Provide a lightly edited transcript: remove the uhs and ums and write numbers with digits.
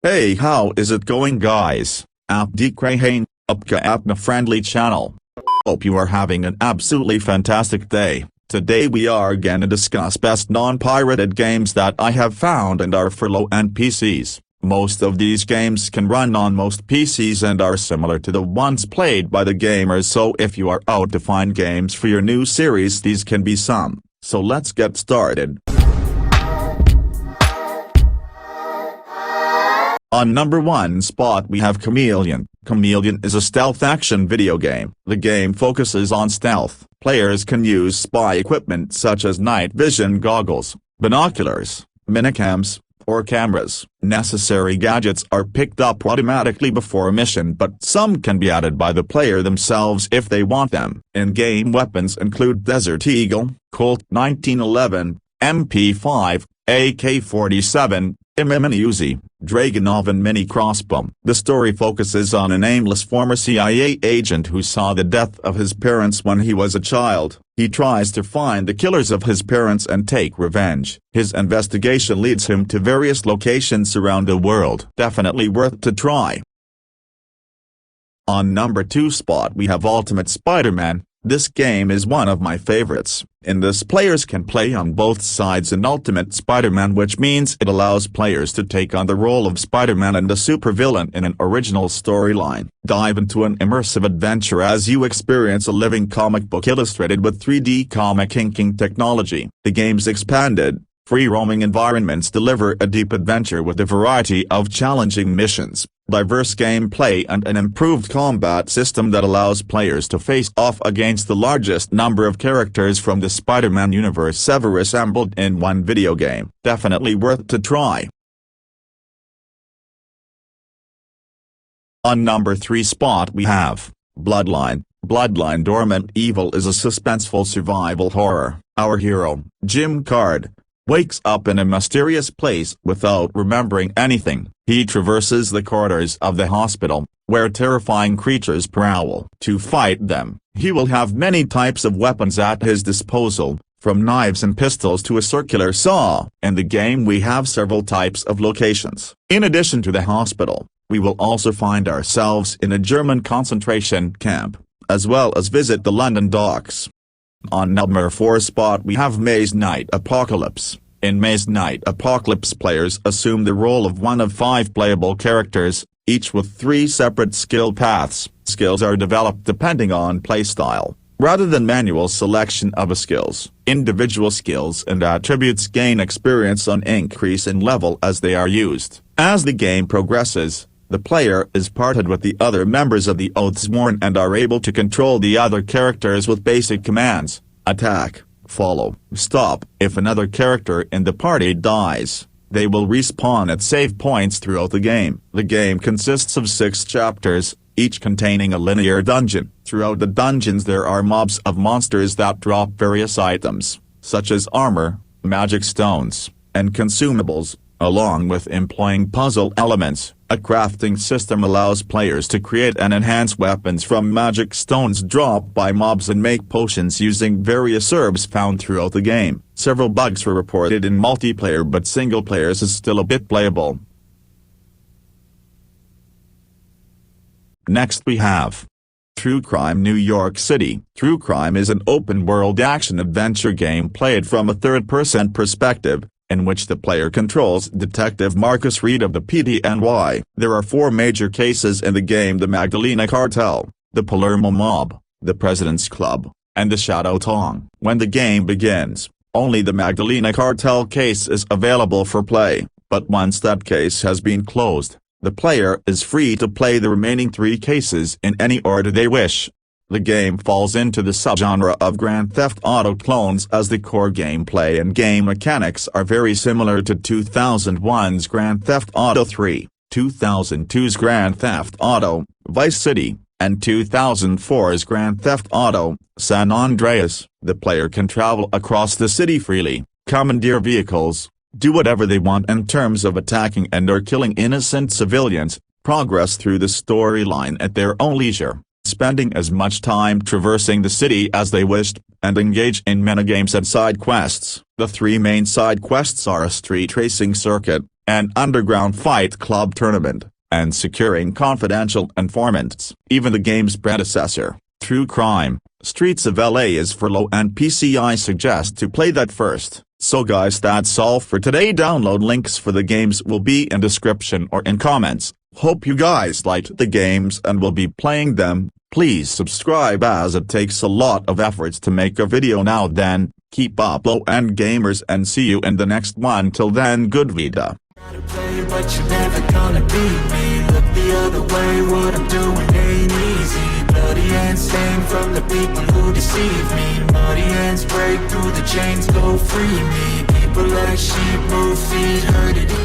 Hey, how is it going, guys? Apdikrahain, Upka Apna friendly channel. Hope you are having an absolutely fantastic day. Today we are gonna discuss best non-pirated games that I have found and are for low-end PCs. Most of these games can run on most PCs and are similar to the ones played by the gamers, so if you are out to find games for your new series, these can be some. So let's get started. On number 1 spot we have Chameleon. Chameleon is a stealth action video game. The game focuses on stealth. Players can use spy equipment such as night vision goggles, binoculars, minicams, or cameras. Necessary gadgets are picked up automatically before a mission, but some can be added by the player themselves if they want them. In-game weapons include Desert Eagle, Colt 1911, MP5, AK-47, Mini Uzi, Dragunov and Mini Crossbow. The story focuses on an aimless former CIA agent who saw the death of his parents when he was a child. He tries to find the killers of his parents and take revenge. His investigation leads him to various locations around the world. Definitely worth to try. On number 2 spot we have Ultimate Spider-Man. This game is one of my favorites. In this, players can play on both sides in Ultimate Spider-Man, which means it allows players to take on the role of Spider-Man and a supervillain in an original storyline. Dive into an immersive adventure as you experience a living comic book illustrated with 3D comic inking technology. The game's expanded, free-roaming environments deliver a deep adventure with a variety of challenging missions, diverse gameplay and an improved combat system that allows players to face off against the largest number of characters from the Spider-Man universe ever assembled in one video game. Definitely worth to try. On number 3 spot we have Bloodline. Bloodline Dormant Evil is a suspenseful survival horror. Our hero, Jim Card, wakes up in a mysterious place without remembering anything. He traverses the corridors of the hospital, where terrifying creatures prowl. To fight them, he will have many types of weapons at his disposal, from knives and pistols to a circular saw. In the game we have several types of locations. In addition to the hospital, we will also find ourselves in a German concentration camp, as well as visit the London docks. On number 4 spot we have Maze Knight Apocalypse. In Maze Knight Apocalypse, players assume the role of one of 5 playable characters, each with 3 separate skill paths. Skills are developed depending on playstyle, rather than manual selection of skills. Individual skills and attributes gain experience on increase in level as they are used. As the game progresses, the player is partnered with the other members of the Oathsworn and are able to control the other characters with basic commands: attack, follow, stop. If another character in the party dies, they will respawn at save points throughout the game. The game consists of 6 chapters, each containing a linear dungeon. Throughout the dungeons there are mobs of monsters that drop various items, such as armor, magic stones, and consumables, along with employing puzzle elements. A crafting system allows players to create and enhance weapons from magic stones dropped by mobs and make potions using various herbs found throughout the game. Several bugs were reported in multiplayer, but single players is still a bit playable. Next we have True Crime New York City. True Crime is an open-world action-adventure game played from a third-person perspective, in which the player controls Detective Marcus Reed of the PDNY. There are 4 major cases in the game: the Magdalena Cartel, the Palermo Mob, the President's Club, and the Shadow Tong. When the game begins, only the Magdalena Cartel case is available for play, but once that case has been closed, the player is free to play the remaining 3 cases in any order they wish. The game falls into the subgenre of Grand Theft Auto clones, as the core gameplay and game mechanics are very similar to 2001's Grand Theft Auto 3, 2002's Grand Theft Auto, Vice City, and 2004's Grand Theft Auto, San Andreas. The player can travel across the city freely, commandeer vehicles, do whatever they want in terms of attacking and or killing innocent civilians, progress through the storyline at their own leisure, spending as much time traversing the city as they wished, and engage in minigames and side quests. The 3 main side quests are a street racing circuit, an underground fight club tournament, and securing confidential informants. Even the game's predecessor, True Crime, Streets of LA is for low-end PC. I suggest to play that first. So guys, that's all for today. Download links for the games will be in description or in comments. Hope you guys liked the games and will be playing them. Please subscribe as it takes a lot of efforts to make a video. Now then, keep up low-end gamers and see you in the next one. Till then, good vida. But you're never gonna beat me. Look the other way, what I'm doing ain't easy. Bloody hands stain from the people who deceive me. Muddy hands break through the chains, go free me. People like sheep move feet, hurt it